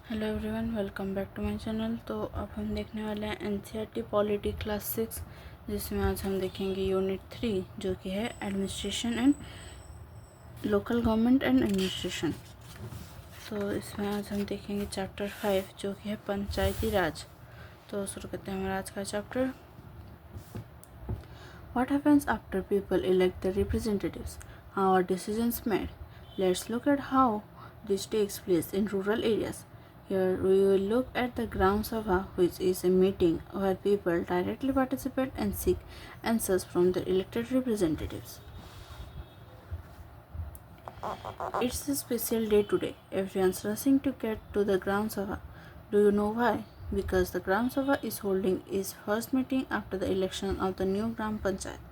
Hello everyone, welcome back to my channel. तो अब हम देखने वाले हैं एनसीईआरटी पॉलिटी क्लास 6, जिसमें आज हम देखेंगे यूनिट 3 जो कि है administration and local government and administration. तो इसमें आज हम देखेंगे चैप्टर 5 जो कि है पंचायती राज। तो शुरू करते हैं हमारा आज का chapter. What happens after people elect the representatives, how are decisions made. Let's look at how this takes place in rural areas. Here we will look at the Gram Sabha, which is a meeting where people directly participate and seek answers from their elected representatives. It's a special day today. Everyone's rushing to get to the Gram Sabha. Do you know why? Because the Gram Sabha is holding its first meeting after the election of the new Gram Panchayat.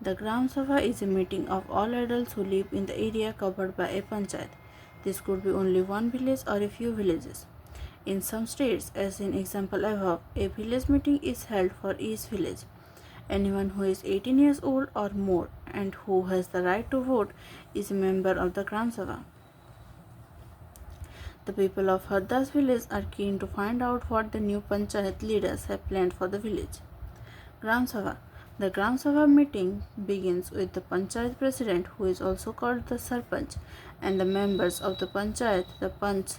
The Gram Sabha is a meeting of all adults who live in the area covered by a panchayat. This could be only one village or a few villages. In some states, as in example above, a village meeting is held for each village. Anyone who is 18 years old or more and who has the right to vote is a member of the Gram Sabha. The people of Hardas village are keen to find out what the new panchayat leaders have planned for the village. Gram Sabha. The Gram Sabha meeting begins with the Panchayat President, who is also called the Sarpanch, and the members of the Panchayat, the Panch,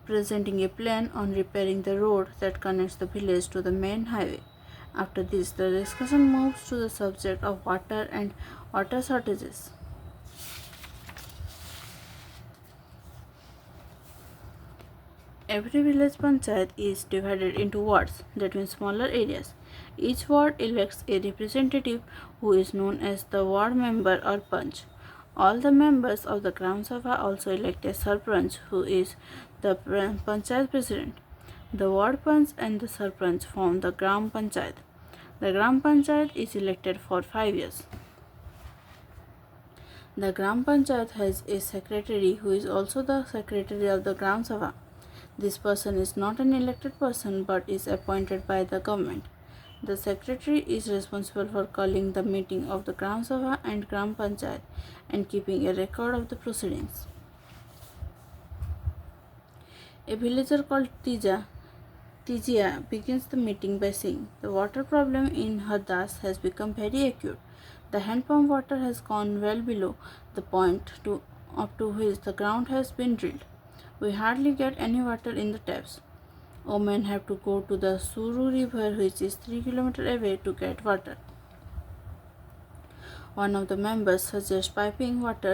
presenting a plan on repairing the road that connects the village to the main highway. After this, the discussion moves to the subject of water and water shortages. Every village panchayat is divided into wards, that means smaller areas. Each ward elects a representative who is known as the ward member or panch. All the members of the Gram Sabha also elect a sarpanch who is the panchayat president. The ward panch and the sarpanch form the Gram Panchayat. The Gram Panchayat is elected for 5 years. The Gram Panchayat has a secretary who is also the secretary of the Gram Sabha. This person is not an elected person but is appointed by the government. The secretary is responsible for calling the meeting of the Gram Sabha and Gram Panchayat and keeping a record of the proceedings. A villager called Tijia begins the meeting by saying, "The water problem in Hardas has become very acute. The hand pump water has gone well below the point up to which the ground has been drilled. We hardly get any water in the taps. Women have to go to the Suru river, which is 3 kilometers away, to get water." One of the members suggests piping water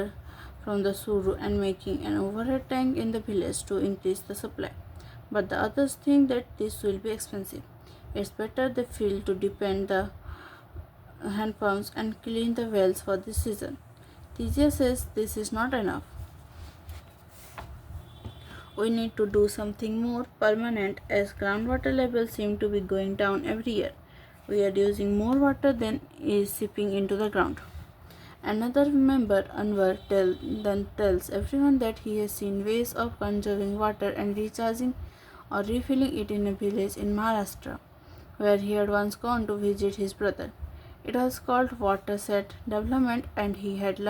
from the Suru and making an overhead tank in the village to increase the supply. But the others think that this will be expensive. It's better they feel to depend the hand pumps and clean the wells for this season. Tijia says this is not enough. We need to do something more permanent as groundwater levels seem to be going down every year. We are using more water than is seeping into the ground. Another member, Anwar, then tells everyone that he has seen ways of conserving water and recharging or refilling it in a village in Maharashtra, where he had once gone to visit his brother. It was called watershed development, and he had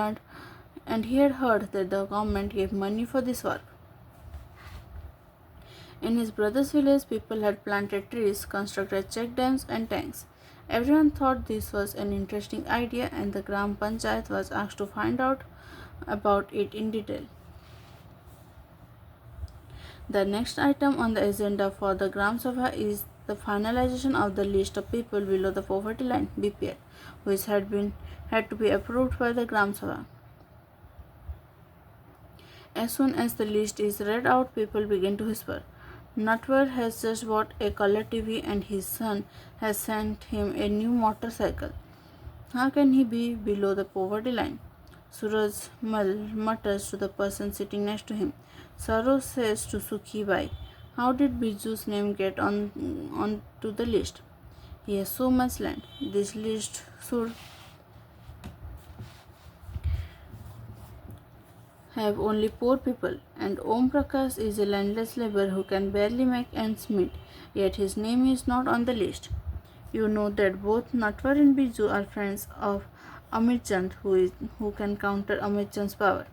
heard that the government gave money for this work. In his brother's village, people had planted trees, constructed check dams and tanks. Everyone thought this was an interesting idea, and the Gram Panchayat was asked to find out about it in detail. The next item on the agenda for the Gram Sabha is the finalization of the list of people below the poverty line (BPL), which had to be approved by the Gram Sabha. As soon as the list is read out, people begin to whisper. Natwar has just bought a color TV and his son has sent him a new motorcycle. How can he be below the poverty line? Suraj mutters to the person sitting next to him. Saroj says to Sukhi Bai, "How did Biju's name get on to the list? He has so much land. This list should have only poor people, and Om Prakash is a landless laborer who can barely make ends meet, yet his name is not on the list." You know that both Natwar and Biju are friends of Amit Chand, who can counter Amit Chand's power,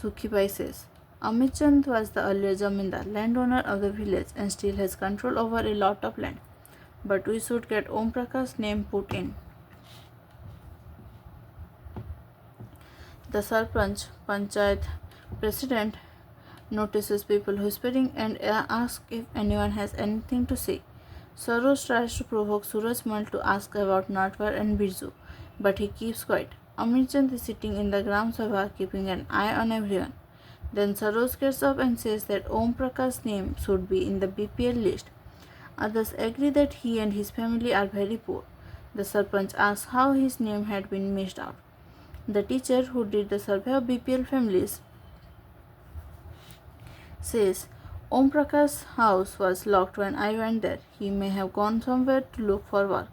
Sukhibai says. Amit Chand was the earlier Zamindar, landowner of the village, and still has control over a lot of land. But we should get Om Prakash's name put in. The Sarpanch, Panchayat president, notices people whispering and asks if anyone has anything to say. Saroj tries to provoke Surajmal to ask about Natwar and Birju, but he keeps quiet. Amit Chand is sitting in the Gram Sabha keeping an eye on everyone. Then Saroj gets up and says that Om Prakash's name should be in the BPL list. Others agree that he and his family are very poor. The Sarpanch asks how his name had been missed out. The teacher who did the survey of BPL families says, Om Prakash's house was locked when I went there. He may have gone somewhere to look for work.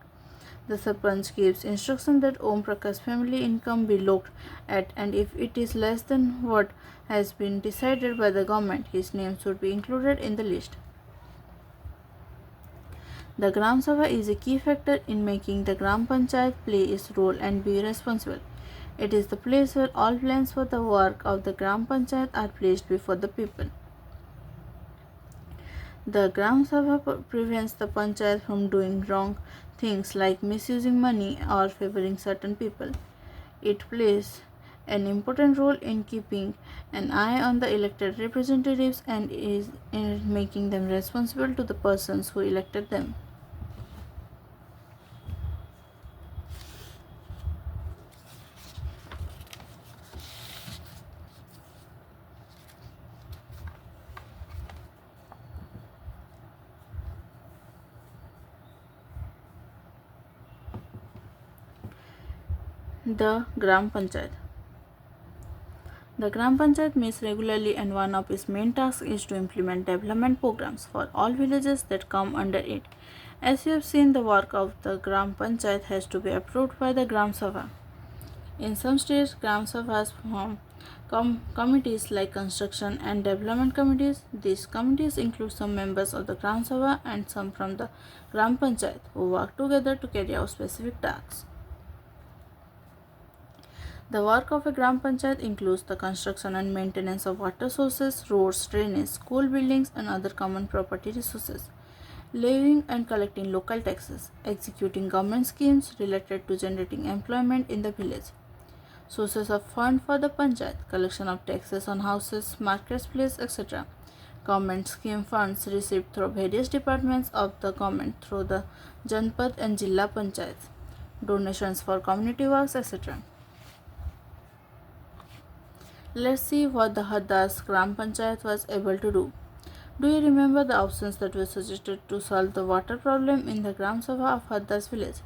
The Sarpanch gives instruction that Om Prakash's family income be looked at, and if it is less than what has been decided by the government, his name should be included in the list. The Gram Sabha is a key factor in making the Gram Panchayat play its role and be responsible. It is the place where all plans for the work of the Gram Panchayat are placed before the people. The Gram Sabha prevents the Panchayat from doing wrong things like misusing money or favoring certain people. It plays an important role in keeping an eye on the elected representatives and is in making them responsible to the persons who elected them. The Gram Panchayat. The Gram Panchayat meets regularly, and one of its main tasks is to implement development programs for all villages that come under it. As you have seen, the work of the Gram Panchayat has to be approved by the Gram Sabha. In some states, Gram Sabhas form committees like construction and development committees. These committees include some members of the Gram Sabha and some from the Gram Panchayat who work together to carry out specific tasks. The work of a Gram Panchayat includes the construction and maintenance of water sources, roads, drainage, school buildings, and other common property resources, levying and collecting local taxes, executing government schemes related to generating employment in the village, sources of fund for the Panchayat, collection of taxes on houses, marketplace, etc., government scheme funds received through various departments of the government through the Janpad and Jilla Panchayats, donations for community works, etc. Let's see what the Haddas Gram Panchayat was able to do. Do you remember the options that were suggested to solve the water problem in the Gram Sabha of Haddas village?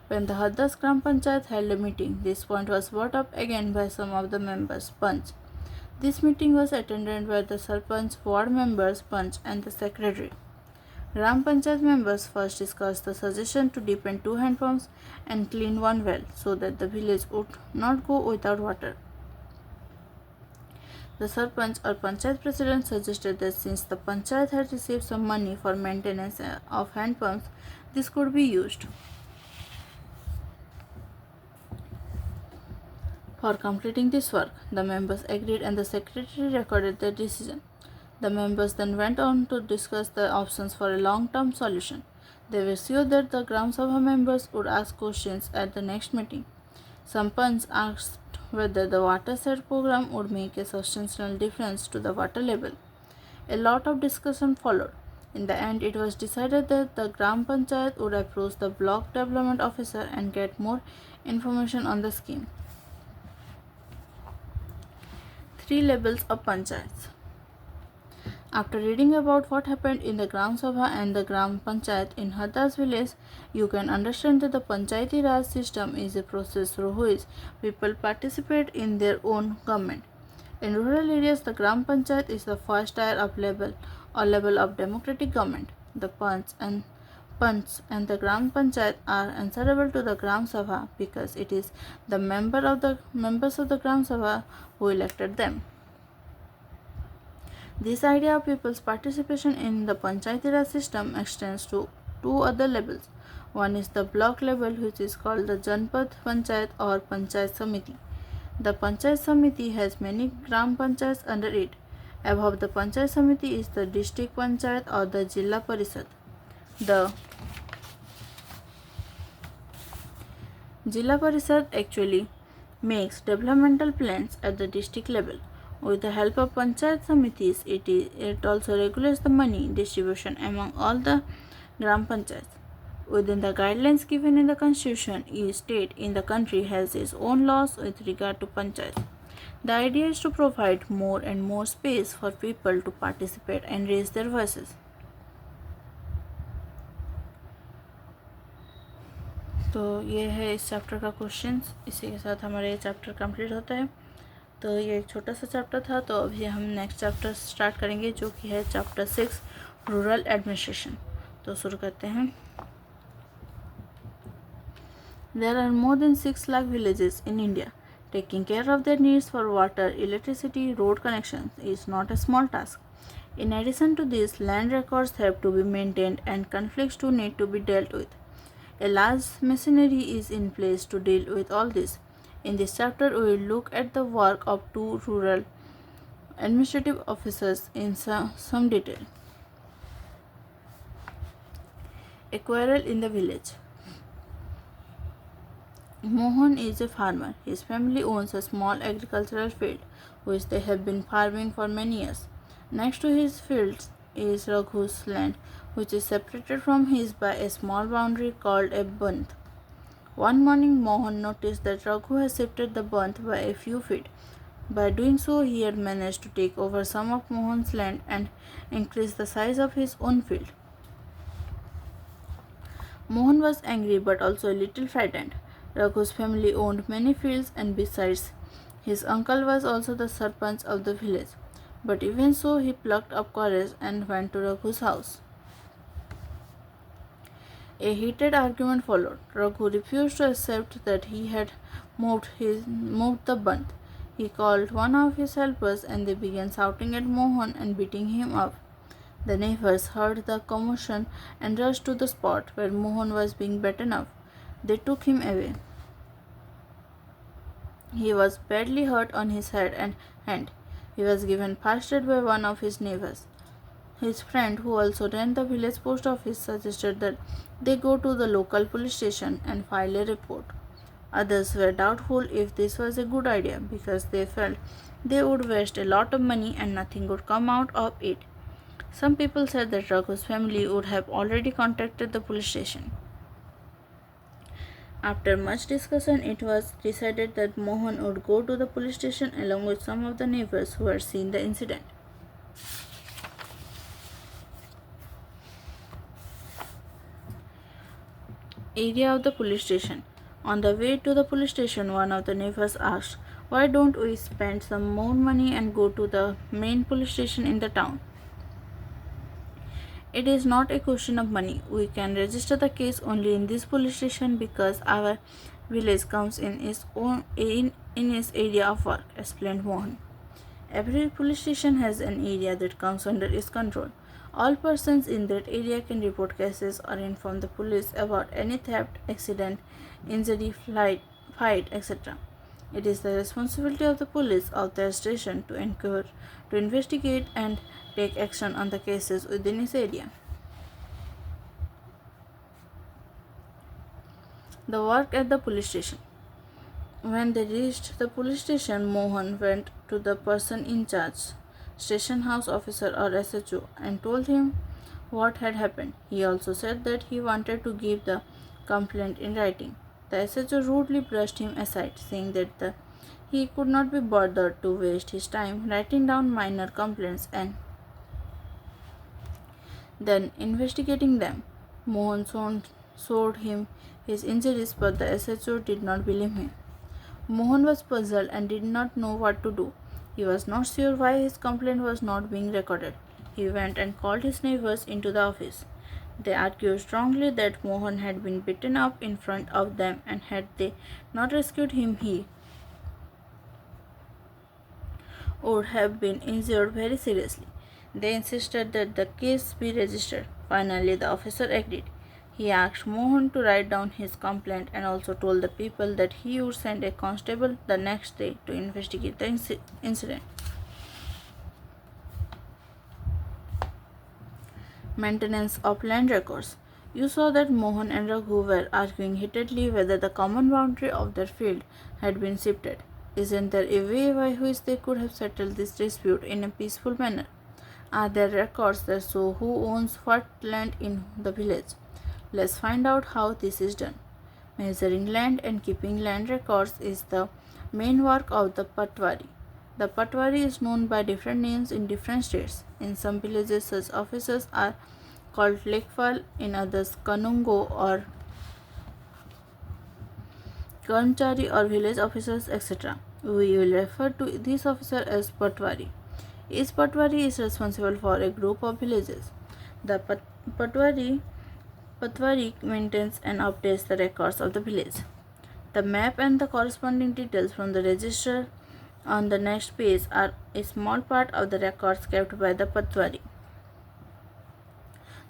When the Haddas Gram Panchayat held a meeting, this point was brought up again by some of the members, Panch. This meeting was attended by the Sarpanch, ward members, Panch, and the secretary. Gram Panchayat members first discussed the suggestion to deepen 2 hand pumps and clean 1 well so that the village would not go without water. The Sarpanch or Panchayat president suggested that since the Panchayat had received some money for maintenance of hand pumps, this could be used for completing this work. The members agreed and the secretary recorded the decision. The members then went on to discuss the options for a long-term solution. They were sure that the Gram Sabha members would ask questions at the next meeting. Some Panch asked whether the watershed program would make a substantial difference to the water level. A lot of discussion followed. In the end, it was decided that the Gram Panchayat would approach the block development officer and get more information on the scheme. 3 levels of Panchayats. After reading about what happened in the Gram Sabha and the Gram Panchayat in Haddas village, you can understand that the Panchayati Raj system is a process through which people participate in their own government. In rural areas, the Gram Panchayat is the first tier of level of democratic government. The Panch and the Gram Panchayat are answerable to the Gram Sabha because it is the members of the Gram Sabha who elected them. This idea of people's participation in the Panchayati Raj system extends to 2 other levels. One is the block level, which is called the Janpad Panchayat or Panchayat Samiti. The Panchayat Samiti has many Gram Panchayats under it. Above the Panchayat Samiti is the District Panchayat or the Jilla Parishad. The Jilla Parishad actually makes developmental plans at the district level. With the help of Panchayat Samitis, it also regulates the money distribution among all the Gram Panchayats. Within the guidelines given in the Constitution, each state in the country has its own laws with regard to panchayats. The idea is to provide more and more space for people to participate and raise their voices. तो ये है इस chapter का questions. इसी के साथ हमारा ये चैप्टर कंप्लीट होता है। तो ये एक छोटा सा चैप्टर था। तो अभी हम नेक्स्ट चैप्टर स्टार्ट करेंगे जो कि है चैप्टर 6 रूरल एडमिनिस्ट्रेशन। तो शुरू करते हैं। There are more than 6 lakh villages in India. Taking care of their needs for water, electricity, road connections is not a small task. In addition to this, land records have to be maintained and conflicts too need to be dealt with. A large machinery is in place to deal with all this. In this chapter, we will look at the work of 2 rural administrative officers in some detail. A quarrel in the village. Mohan is a farmer. His family owns a small agricultural field, which they have been farming for many years. Next to his fields is Raghu's land, which is separated from his by a small boundary called a bandh. One morning, Mohan noticed that Raghu had shifted the bandh by a few feet. By doing so, he had managed to take over some of Mohan's land and increase the size of his own field. Mohan was angry but also a little frightened. Raghu's family owned many fields, and besides, his uncle was also the sarpanch of the village. But even so, he plucked up courage and went to Raghu's house. A heated argument followed. Raghu refused to accept that he had moved the bandh. He called one of his helpers and they began shouting at Mohan and beating him up. The neighbors heard the commotion and rushed to the spot where Mohan was being beaten up. They took him away. He was badly hurt on his head and hand. He was given first aid by one of his neighbors. His friend, who also ran the village post office, suggested that they go to the local police station and file a report. Others were doubtful if this was a good idea because they felt they would waste a lot of money and nothing would come out of it. Some people said that Raghu's family would have already contacted the police station. After much discussion, it was decided that Mohan would go to the police station along with some of the neighbors who had seen the incident. Area of the police station. On the way to the police station, one of the neighbors asked, "Why don't we spend some more money and go to the main police station in the town?" "It is not a question of money. We can register the case only in this police station because our village comes in its area of work," explained Mohan. "Every police station has an area that comes under its control. All persons in that area can report cases or inform the police about any theft, accident, injury, fight, etc. It is the responsibility of the police of their station to investigate and take action on the cases within its area." The work at the police station. When they reached the police station, Mohan went to the person in charge, station house officer or SHO, and told him what had happened. He also said that he wanted to give the complaint in writing. The SHO rudely brushed him aside, saying that he could not be bothered to waste his time writing down minor complaints and then investigating them. Mohan showed him his injuries, but the SHO did not believe him. Mohan was puzzled and did not know what to do. He was not sure why his complaint was not being recorded. He went and called his neighbors into the office. They argued strongly that Mohan had been beaten up in front of them, and had they not rescued him, he would have been injured very seriously. They insisted that the case be registered. Finally, the officer agreed. He asked Mohan to write down his complaint and also told the people that he would send a constable the next day to investigate the incident. Maintenance of land records. You saw that Mohan and Raghu were arguing heatedly whether the common boundary of their field had been shifted. Isn't there a way by which they could have settled this dispute in a peaceful manner? Are there records that show who owns what land in the village? Let's find out how this is done. Measuring land and keeping land records is the main work of the Patwari. The Patwari is known by different names in different states. In some villages, such officers are called Lekfal, in others, Kanungo or Karmchari or village officers, etc. We will refer to these officers as Patwari. Each Patwari is responsible for a group of villages. The Patwari maintains and updates the records of the village. The map and the corresponding details from the register on the next page are a small part of the records kept by the Patwari.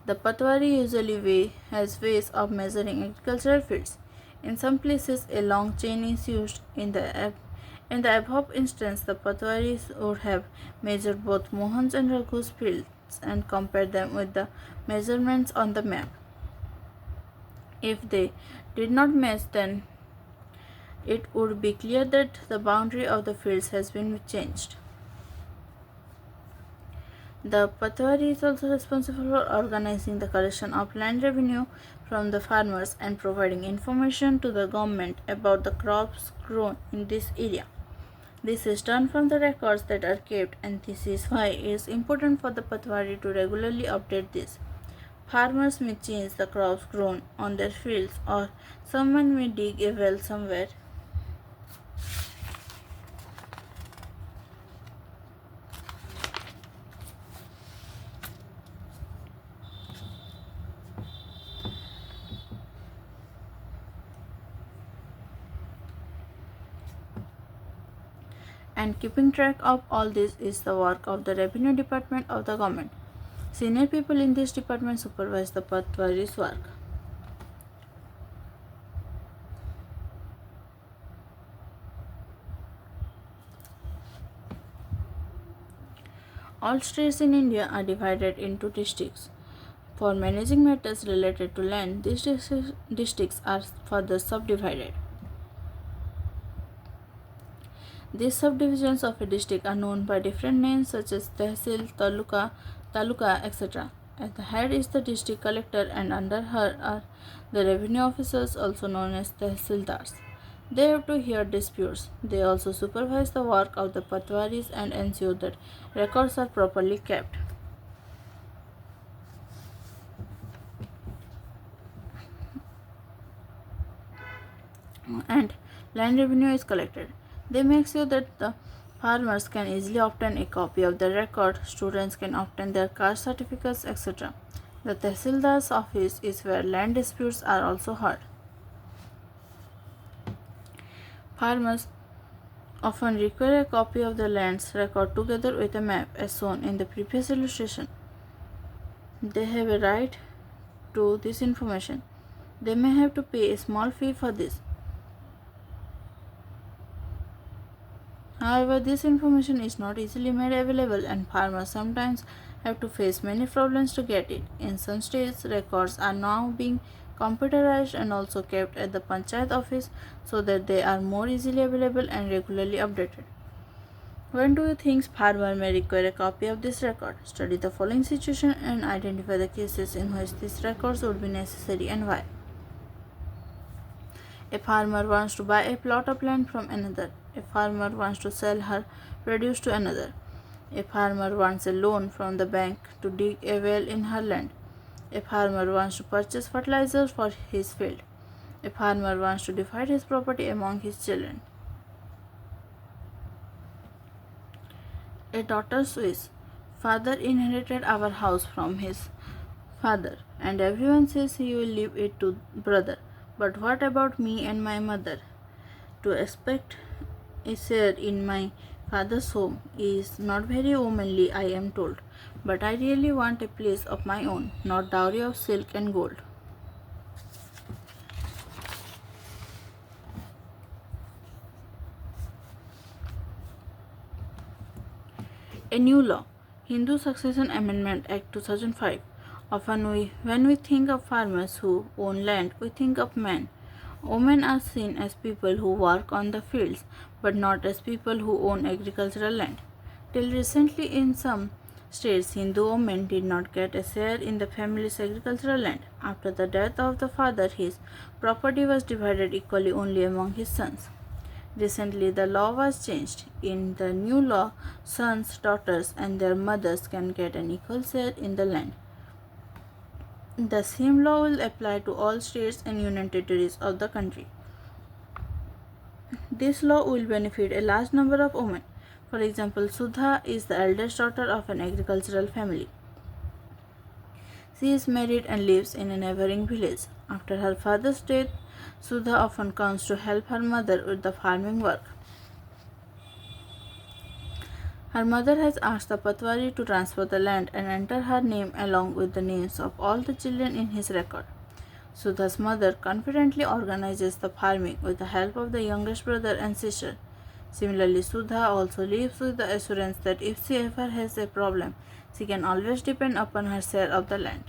The Patwari usually has ways of measuring agricultural fields. In some places, a long chain is used. In the above instance, the Patwaris would have measured both Mohan's and Raghu's fields and compared them with the measurements on the map. If they did not match, then it would be clear that the boundary of the fields has been changed. The Patwari is also responsible for organizing the collection of land revenue from the farmers and providing information to the government about the crops grown in this area. This is done from the records that are kept, and this is why it is important for the Patwari to regularly update this. Farmers may change the crops grown on their fields, or someone may dig a well somewhere. And keeping track of all this is the work of the revenue department of the government. Senior people in this department supervise the Patwari's work. All states in India are divided into districts. For managing matters related to land, these districts are further subdivided. These subdivisions of a district are known by different names such as Tehsil, Taluka, etc. At the head is the district collector, and under her are the revenue officers, also known as Tehsildars. They have to hear disputes. They also supervise the work of the Patwaris and ensure that records are properly kept. And land revenue is collected. They make sure that the farmers can easily obtain a copy of the record, students can obtain their caste certificates, etc. The Tehsildar's office is where land disputes are also heard. Farmers often require a copy of the land's record together with a map as shown in the previous illustration. They have a right to this information. They may have to pay a small fee for this. However, this information is not easily made available, and farmers sometimes have to face many problems to get it. In some states, records are now being computerized and also kept at the Panchayat office so that they are more easily available and regularly updated. When do you think farmer may require a copy of this record? Study the following situation and identify the cases in which these records would be necessary and why. A farmer wants to buy a plot of land from another. A farmer wants to sell her produce to another. A farmer wants a loan from the bank to dig a well in her land. A farmer wants to purchase fertilizers for his field. A farmer wants to divide his property among his children. A daughter's wish. Father inherited our house from his father, and everyone says he will leave it to brother. But what about me and my mother? To expect a share in my father's home is not very womanly, I am told. But I really want a place of my own, not dowry of silk and gold. A new law, Hindu Succession Amendment Act 2005, When we think of farmers who own land, we think of men. Women are seen as people who work on the fields, but not as people who own agricultural land. Till recently, in some states, Hindu women did not get a share in the family's agricultural land. After the death of the father, his property was divided equally only among his sons. Recently, the law was changed. In the new law, sons, daughters, and their mothers can get an equal share in the land. The same law will apply to all states and union territories of the country. This law will benefit a large number of women. For example, Sudha is the eldest daughter of an agricultural family. She is married and lives in a neighboring village. After her father's death, Sudha often comes to help her mother with the farming work. Her mother has asked the Patwari to transfer the land and enter her name along with the names of all the children in his record. Sudha's mother confidently organizes the farming with the help of the youngest brother and sister. Similarly, Sudha also lives with the assurance that if she ever has a problem, she can always depend upon her share of the land.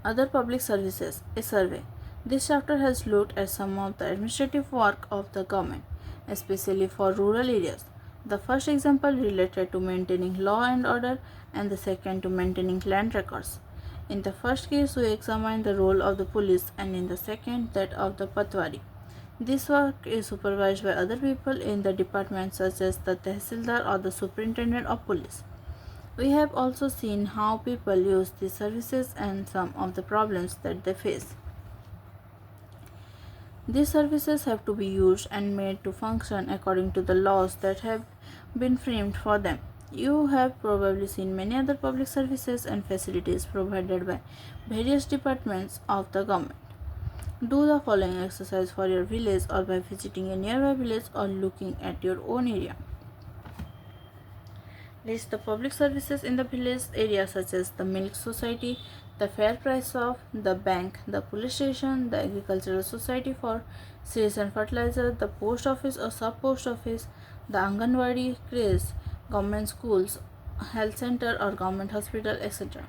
Other public services, a survey. This chapter has looked at some of the administrative work of the government, especially for rural areas. The first example related to maintaining law and order, and the second to maintaining land records. In the first case, we examined the role of the police, and in the second, that of the patwari. This work is supervised by other people in the department, such as the tehsildar or the superintendent of police. We have also seen how people use these services and some of the problems that they face. These services have to be used and made to function according to the laws that have been framed for them. You have probably seen many other public services and facilities provided by various departments of the government. Do the following exercise for your village or by visiting a nearby village or looking at your own area. List the public services in the village area such as the milk society, the fair price shop, the bank, the police station, the agricultural society for seeds and fertilizer, the post office or sub-post office, the Anganwadi, creche, government schools, health center or government hospital, etc.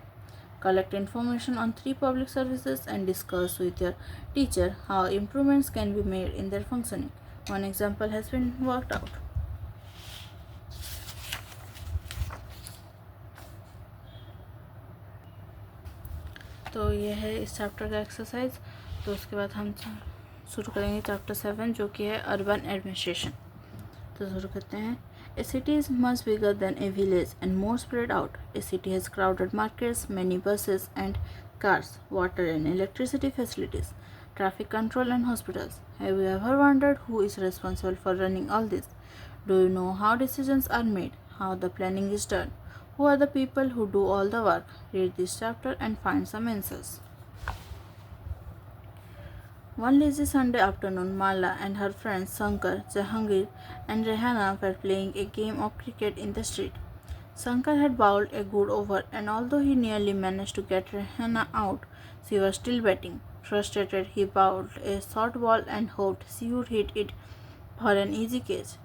Collect information on 3 public services and discuss with your teacher how improvements can be made in their functioning. One example has been worked out. तो ये है इस chapter का exercise. तो उसके बाद हम शुरू करेंगे चैप्टर 7 जो कि है अर्बन एडमिनिस्ट्रेशन. तो शुरू करते हैं. A city is much bigger than a village and more spread out. A city has crowded markets, many buses and cars, water and electricity facilities, traffic control and hospitals. Have you ever wondered who is responsible for running all this? Do you know how decisions are made, how the planning is done? Who are the people who do all the work? Read this chapter and find some answers. One lazy Sunday afternoon, Mala and her friends Shankar, Jahangir, and Rehana were playing a game of cricket in the street. Shankar had bowled a good over, and although he nearly managed to get Rehana out, she was still batting. Frustrated, he bowled a short ball and hoped she would hit it for an easy catch.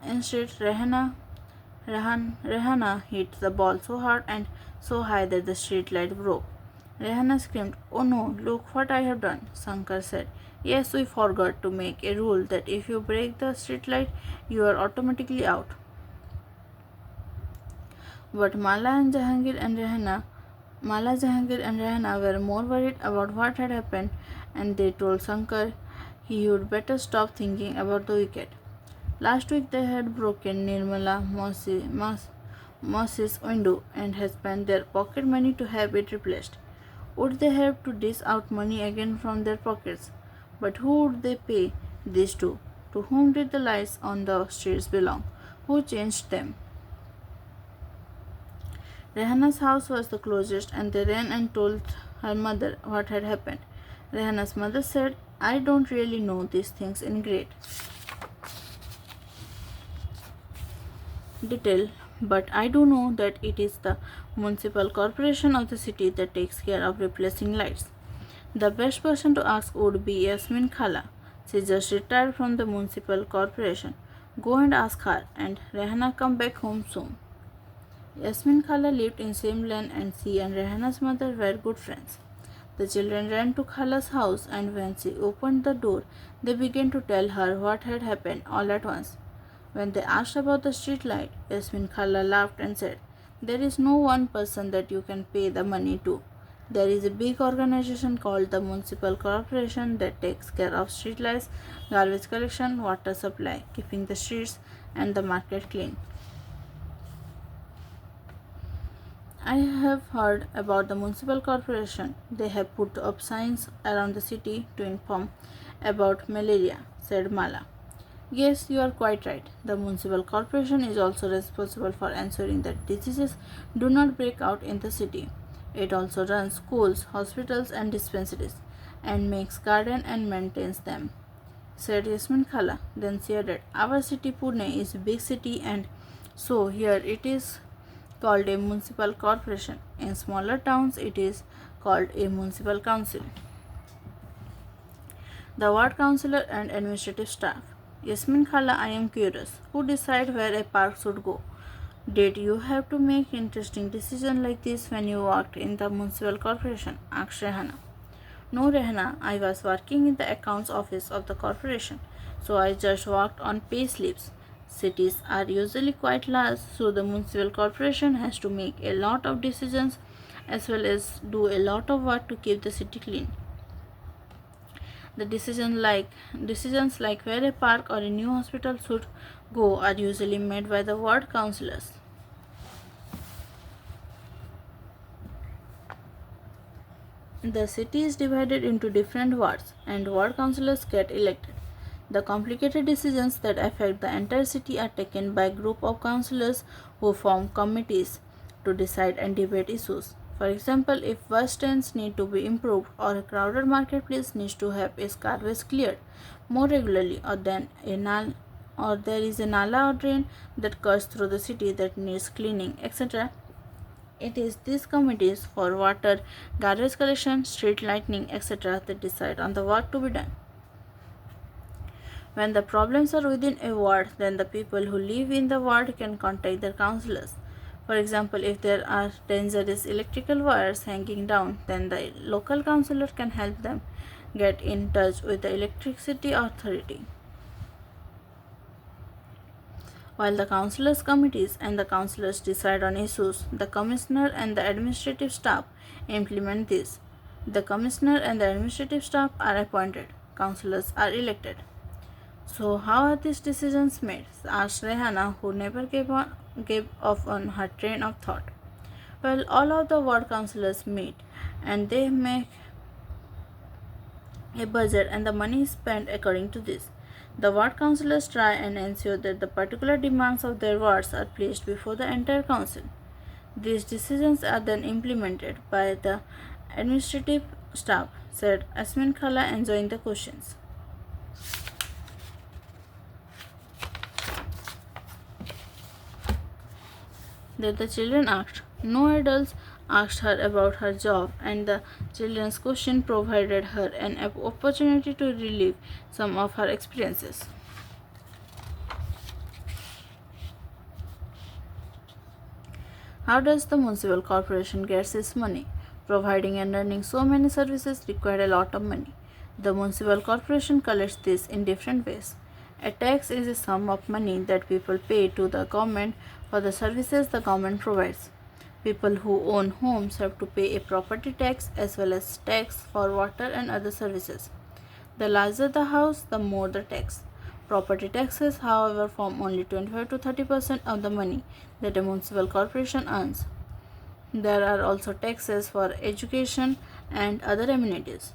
Instead, Rehana hit the ball so hard and so high that the street light broke. Rehana screamed, "Oh no, look what I have done." Shankar said, "Yes, we forgot to make a rule that if you break the street light, you are automatically out." But Mala, Jahangir and Rehana were more worried about what had happened, and they told Shankar he would better stop thinking about the wicket. Last week they had broken Nirmala Mausi's window and had spent their pocket money to have it replaced. Would they have to dish out money again from their pockets? But who would they pay this to? To whom did the lights on the streets belong? Who changed them? Rehana's house was the closest, and they ran and told her mother what had happened. Rehana's mother said, "I don't really know these things in great detail, but I do know that it is the municipal corporation of the city that takes care of replacing lights. The best person to ask would be Yasmin Khala. She just retired from the municipal corporation. Go and ask her, and Rehana come back home soon." Yasmin Khala lived in same lane and she and Rehana's mother were good friends. The children ran to Khala's house and when she opened the door, they began to tell her what had happened all at once. When they asked about the street light, Yasmin Khala laughed and said, "There is no one person that you can pay the money to. There is a big organization called the Municipal Corporation that takes care of street lights, garbage collection, water supply, keeping the streets and the market clean. I have heard about the municipal corporation. They have put up signs around the city to inform about malaria," said Mala. "Yes, you are quite right. The municipal corporation is also responsible for ensuring that diseases do not break out in the city. It also runs schools, hospitals, and dispensaries, and makes gardens and maintains them," said Yasmin Khala. Then she added, "Our city Pune is a big city and so here it is called a municipal corporation. In smaller towns it is called a municipal council." The ward councillor and administrative staff. Yasmin Khala, I am curious. Who decide where a park should go? Did you have to make interesting decisions like this when you worked in the municipal corporation? Asked Rehana. No, Rehana, I was working in the accounts office of the corporation, so I just worked on pay slips. Cities are usually quite large, so the municipal corporation has to make a lot of decisions as well as do a lot of work to keep the city clean. The decisions like where a park or a new hospital should go are usually made by the ward councillors. The city is divided into different wards and ward councillors get elected. The complicated decisions that affect the entire city are taken by a group of councillors who form committees to decide and debate issues. For example, if bus stands need to be improved or a crowded marketplace needs to have its garbage cleared more regularly or there is a nala or drain that cuts through the city that needs cleaning, etc. It is these committees for water, garbage collection, street lighting, etc. that decide on the work to be done. When the problems are within a ward, then the people who live in the ward can contact their councillors. For example, if there are dangerous electrical wires hanging down, then the local councillor can help them get in touch with the electricity authority. While the councillors' committees and the councillors decide on issues, the commissioner and the administrative staff implement these. The commissioner and the administrative staff are appointed. Councillors are elected. So, how are these decisions made? Asked Rehana, who never gave up on her train of thought. Well, all of the ward councillors meet and they make a budget and the money is spent according to this. The ward councillors try and ensure that the particular demands of their wards are placed before the entire council. These decisions are then implemented by the administrative staff, said Yasmin Khala, enjoying the questions. That the children asked. No adults asked her about her job, and the children's question provided her an opportunity to relive some of her experiences. How does the municipal corporation get its money? Providing and running so many services require a lot of money. The municipal corporation collects this in different ways. A tax is a sum of money that people pay to the government for the services the government provides. People who own homes have to pay a property tax as well as tax for water and other services. The larger the house, the more the tax. Property taxes, however, form only 25 to 30% of the money that a municipal corporation earns. There are also taxes for education and other amenities.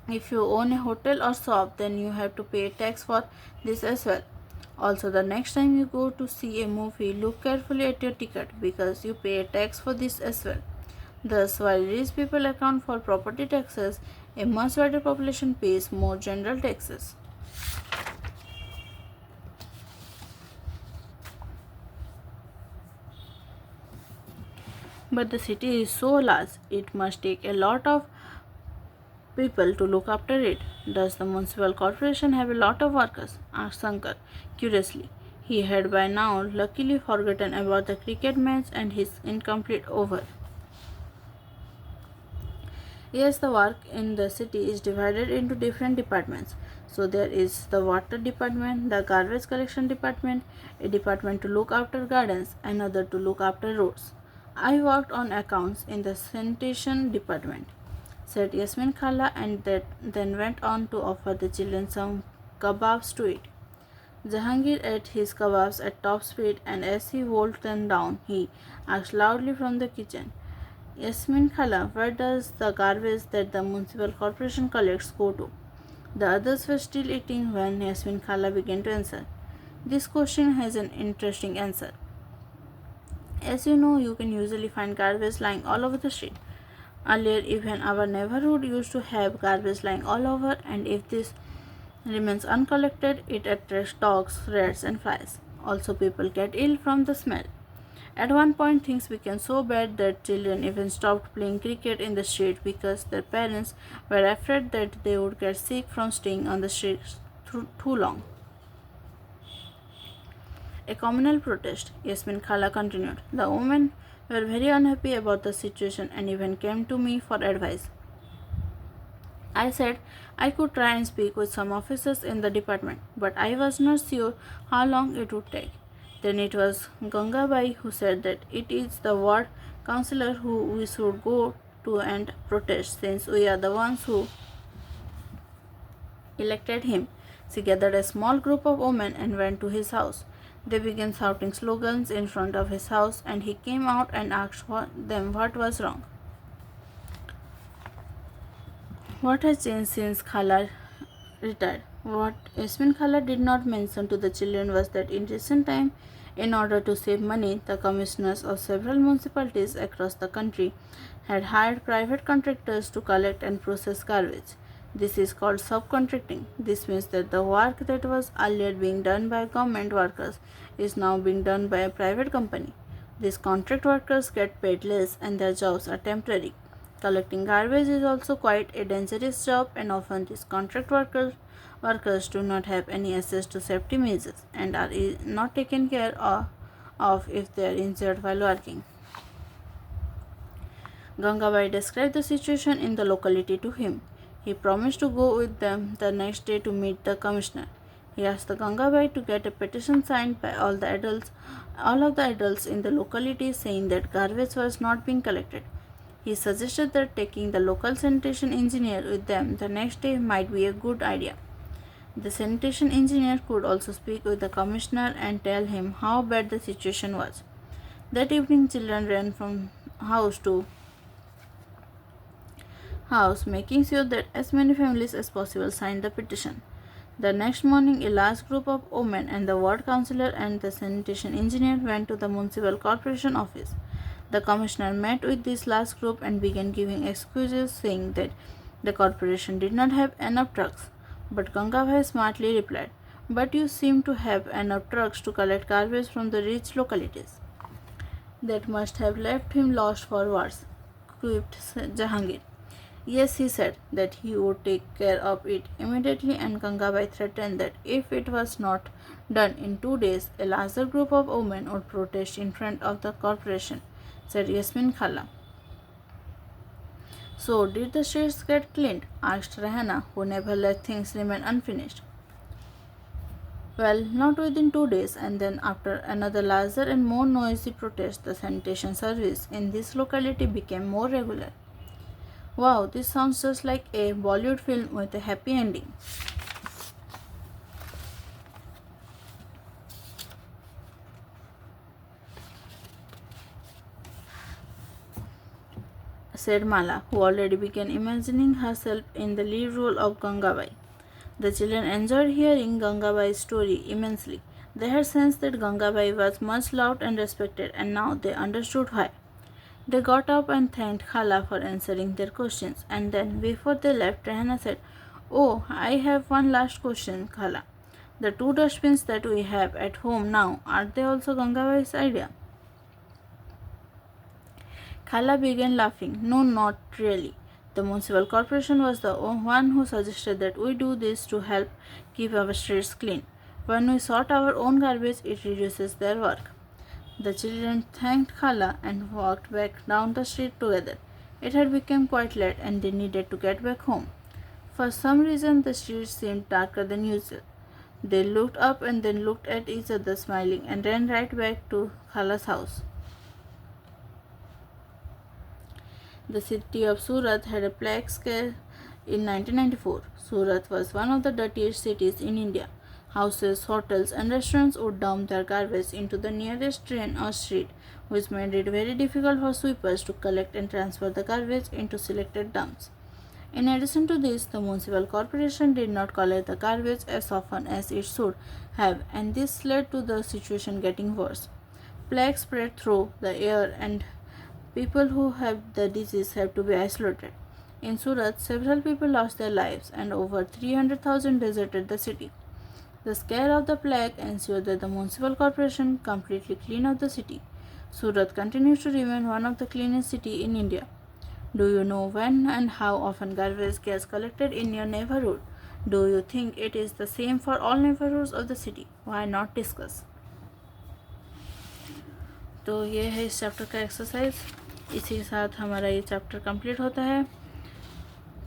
If you own a hotel or shop, then you have to pay tax for this as well. Also, the next time you go to see a movie, look carefully at your ticket because you pay a tax for this as well. Thus, while rich people account for property taxes, a much wider population pays more general taxes. But the city is so large, it must take a lot of people to look after it. Does the municipal corporation have a lot of workers? Asked Shankar curiously. He had by now luckily forgotten about the cricket match and his incomplete over. Yes, the work in the city is divided into different departments. So there is the water department, the garbage collection department, a department to look after gardens, another to look after roads. I worked on accounts in the sanitation department, said Yasmin Khala, and then went on to offer the children some kebabs to eat. Jahangir ate his kebabs at top speed, and as he wolfed them down, he asked loudly from the kitchen, Yasmin Khala, where does the garbage that the municipal corporation collects go to? The others were still eating when Yasmin Khala began to answer. This question has an interesting answer. As you know, you can usually find garbage lying all over the street. Earlier, even our neighborhood used to have garbage lying all over, and if this remains uncollected, it attracts dogs, rats, and flies. Also, people get ill from the smell. At one point, things became so bad that children even stopped playing cricket in the street because their parents were afraid that they would get sick from staying on the streets too long. A communal protest, Yasmin Khala continued. The women were very unhappy about the situation and even came to me for advice. I said I could try and speak with some officers in the department, but I was not sure how long it would take. Then it was Gangabai who said that it is the ward councillor who we should go to and protest, since we are the ones who elected him. She gathered a small group of women and went to his house. They began shouting slogans in front of his house, and he came out and asked them what was wrong. What has changed since Khala retired? What Yasmin Khala did not mention to the children was that in recent time, in order to save money, the commissioners of several municipalities across the country had hired private contractors to collect and process garbage. This is called subcontracting. This means that the work that was earlier being done by government workers is now being done by a private company. These contract workers get paid less and their jobs are temporary. Collecting garbage is also quite a dangerous job, and often these contract workers do not have any access to safety measures and are not taken care of if they are injured while working. Gangabai described the situation in the locality to him. He promised to go with them the next day to meet the commissioner. He asked the Gangabai to get a petition signed by all of the adults in the locality saying that garbage was not being collected. He suggested that taking the local sanitation engineer with them the next day might be a good idea. The sanitation engineer could also speak with the commissioner and tell him how bad the situation was. That evening, children ran from house to house, making sure that as many families as possible signed the petition. The next morning, a large group of women and the ward councillor and the sanitation engineer went to the municipal corporation office. The commissioner met with this large group and began giving excuses, saying that the corporation did not have enough trucks. But Gangabhai smartly replied, "But you seem to have enough trucks to collect garbage from the rich localities." That must have left him lost for words, quipped Jahangir. Yes, he said that he would take care of it immediately, and Gangabai threatened that if it was not done in 2 days, a larger group of women would protest in front of the corporation, said Yasmin Khala. So, did the streets get cleaned? Asked Rehana, who never let things remain unfinished. Well, not within 2 days, and then after another larger and more noisy protest, the sanitation service in this locality became more regular. Wow, this sounds just like a Bollywood film with a happy ending, said Mala, who already began imagining herself in the lead role of Gangabai. The children enjoyed hearing Gangabai's story immensely. They had sensed that Gangabai was much loved and respected, and now they understood why. They got up and thanked Khala for answering their questions, and then, before they left, Rehana said, "Oh, I have one last question, Khala. The 2 dustbins that we have at home now, are they also Gangabai's idea?" Khala began laughing. No, not really. The municipal corporation was the one who suggested that we do this to help keep our streets clean. When we sort our own garbage, it reduces their work. The children thanked Khala and walked back down the street together. It had become quite late and they needed to get back home. For some reason, the streets seemed darker than usual. They looked up and then looked at each other, smiling, and ran right back to Khala's house. The city of Surat had a plague scare in 1994. Surat was one of the dirtiest cities in India. Houses, hotels, and restaurants would dump their garbage into the nearest drain or street, which made it very difficult for sweepers to collect and transfer the garbage into selected dumps. In addition to this, the municipal corporation did not collect the garbage as often as it should have, and this led to the situation getting worse. Plague spread through the air, and people who have the disease have to be isolated. In Surat, several people lost their lives, and over 300,000 deserted the city. The scare of the plague ensured that the municipal corporation completely cleaned out the city. Surat continues to remain one of the cleanest cities in India. Do you know when and how often garbage gets collected in your neighborhood? Do you think it is the same for all neighborhoods of the city? Why not discuss? तो ये है इस chapter का exercise. इसी के साथ हमारा ये चैप्टर कंप्लीट होता है.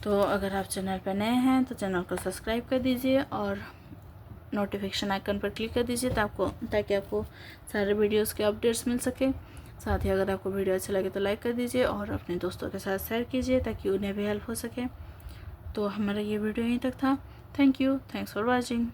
तो अगर आप चैनल पर नए हैं तो चैनल को सब्सक्राइब कर दीजिए और नोटिफिकेशन आइकन पर क्लिक कर दीजिए ताकि आपको सारे वीडियोस के अपडेट्स मिल सके. साथ ही अगर आपको वीडियो अच्छा लगे तो लाइक कर दीजिए और अपने दोस्तों के साथ शेयर कीजिए ताकि उन्हें भी हेल्प हो सके. तो हमारा ये वीडियो यहीं तक था. Thank you. Thanks for watching.